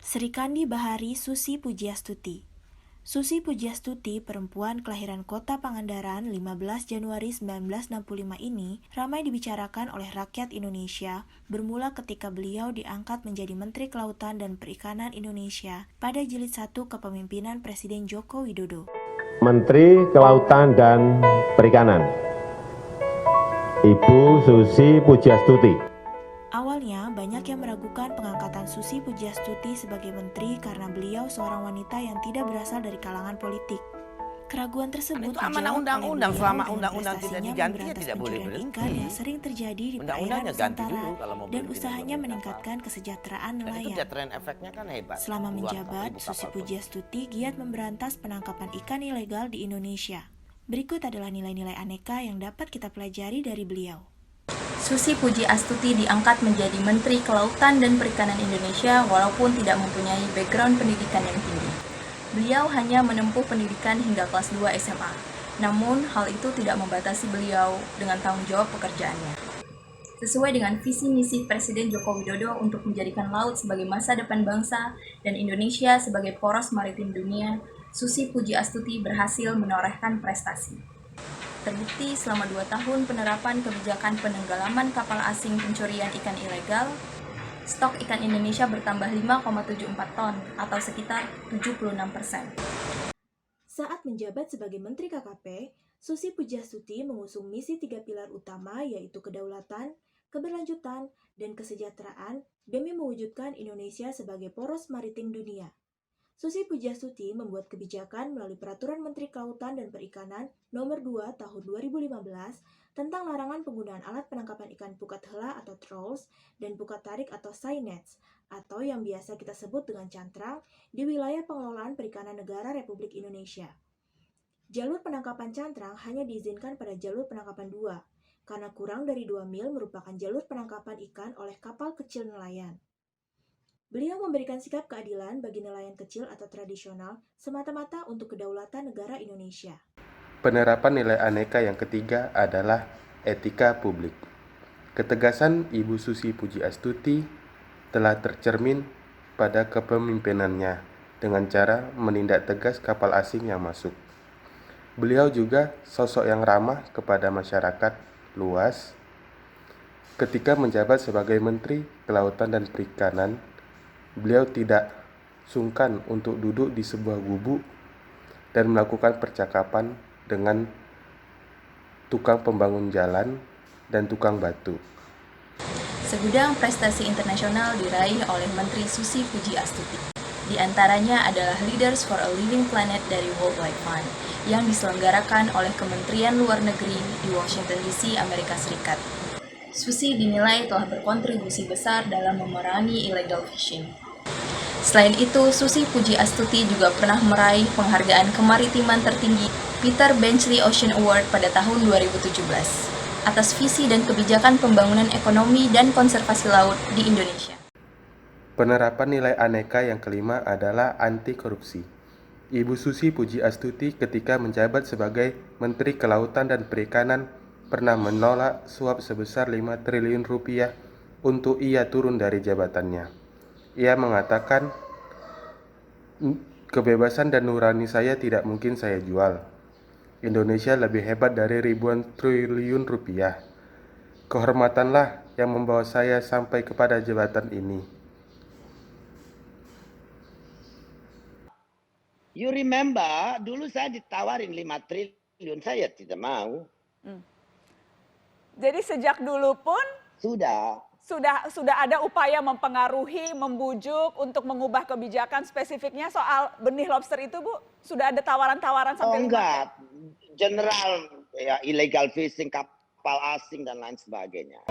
Sri Kandi Bahari Susi Pujiastuti. Susi Pujiastuti, perempuan kelahiran Kota Pangandaran 15 Januari 1965 ini ramai dibicarakan oleh rakyat Indonesia bermula ketika beliau diangkat menjadi Menteri Kelautan dan Perikanan Indonesia pada jilid 1 kepemimpinan Presiden Joko Widodo. Menteri Kelautan dan Perikanan, Ibu Susi Pujiastuti. Awalnya, banyak yang meragukan pengangkatan Susi Pujiastuti sebagai menteri karena beliau seorang wanita yang tidak berasal dari kalangan politik. Keraguan tersebut itu amanah dijawab oleh undang-undang. beliau Selama dengan undang-undang tidak prestasinya diganti, memberantas tidak boleh pencurian berhenti. ikan yang sering terjadi di perairan Undang-undangnya ganti Nusantara dulu kalau mau dan berhenti usahanya dalam meningkatkan kapal. kesejahteraan Dan itu nelayan. deterrent efeknya kan hebat. Selama Puluhan menjabat, ribu Susi kapal pun. Pujiastuti giat memberantas penangkapan ikan ilegal di Indonesia. Berikut adalah nilai-nilai aneka yang dapat kita pelajari dari beliau. Susi Pujiastuti diangkat menjadi Menteri Kelautan dan Perikanan Indonesia walaupun tidak mempunyai background pendidikan yang tinggi. Beliau hanya menempuh pendidikan hingga kelas 2 SMA. Namun, hal itu tidak membatasi beliau dengan tanggung jawab pekerjaannya. Sesuai dengan visi misi Presiden Joko Widodo untuk menjadikan laut sebagai masa depan bangsa dan Indonesia sebagai poros maritim dunia, Susi Pujiastuti berhasil menorehkan prestasi. Terbukti selama 2 tahun penerapan kebijakan penenggelaman kapal asing pencurian ikan ilegal, stok ikan Indonesia bertambah 5,74 ton atau sekitar 76%. Saat menjabat sebagai Menteri KKP, Susi Pujiastuti mengusung misi 3 pilar utama yaitu kedaulatan, keberlanjutan, dan kesejahteraan demi mewujudkan Indonesia sebagai poros maritim dunia. Susi Pujiastuti membuat kebijakan melalui Peraturan Menteri Kelautan dan Perikanan Nomor 2 Tahun 2015 tentang larangan penggunaan alat penangkapan ikan pukat hela atau trawls dan pukat tarik atau seine nets, atau yang biasa kita sebut dengan cantrang, di wilayah pengelolaan perikanan negara Republik Indonesia. Jalur penangkapan cantrang hanya diizinkan pada jalur penangkapan 2, karena kurang dari 2 mil merupakan jalur penangkapan ikan oleh kapal kecil nelayan. Beliau memberikan sikap keadilan bagi nelayan kecil atau tradisional semata-mata untuk kedaulatan negara Indonesia. Penerapan nilai aneka yang ketiga adalah etika publik. Ketegasan Ibu Susi Pujiastuti telah tercermin pada kepemimpinannya dengan cara menindak tegas kapal asing yang masuk. Beliau juga sosok yang ramah kepada masyarakat luas. Ketika menjabat sebagai Menteri Kelautan dan Perikanan, beliau tidak sungkan untuk duduk di sebuah gubuk dan melakukan percakapan dengan tukang pembangun jalan dan tukang batu. Segudang prestasi internasional diraih oleh Menteri Susi Pujiastuti. Di antaranya adalah Leaders for a Living Planet dari World Wide Fund yang diselenggarakan oleh Kementerian Luar Negeri di Washington DC, Amerika Serikat. Susi dinilai telah berkontribusi besar dalam memerangi illegal fishing. Selain itu, Susi Pujiastuti juga pernah meraih penghargaan kemaritiman tertinggi Peter Benchley Ocean Award pada tahun 2017 atas visi dan kebijakan pembangunan ekonomi dan konservasi laut di Indonesia. Penerapan nilai aneka yang kelima adalah anti korupsi. Ibu Susi Pujiastuti ketika menjabat sebagai Menteri Kelautan dan Perikanan pernah menolak suap sebesar 5 triliun rupiah untuk ia turun dari jabatannya. Ia mengatakan, kebebasan dan nurani saya tidak mungkin saya jual. Indonesia lebih hebat dari ribuan triliun rupiah. Kehormatanlah yang membawa saya sampai kepada jabatan ini. You remember, dulu saya ditawarin 5 triliun, saya tidak mau. Jadi sejak dulu pun sudah ada upaya mempengaruhi, membujuk untuk mengubah kebijakan spesifiknya soal benih lobster itu, Bu? Sudah ada tawaran-tawaran sampai enggak. General ya illegal fishing, kapal asing dan lain sebagainya.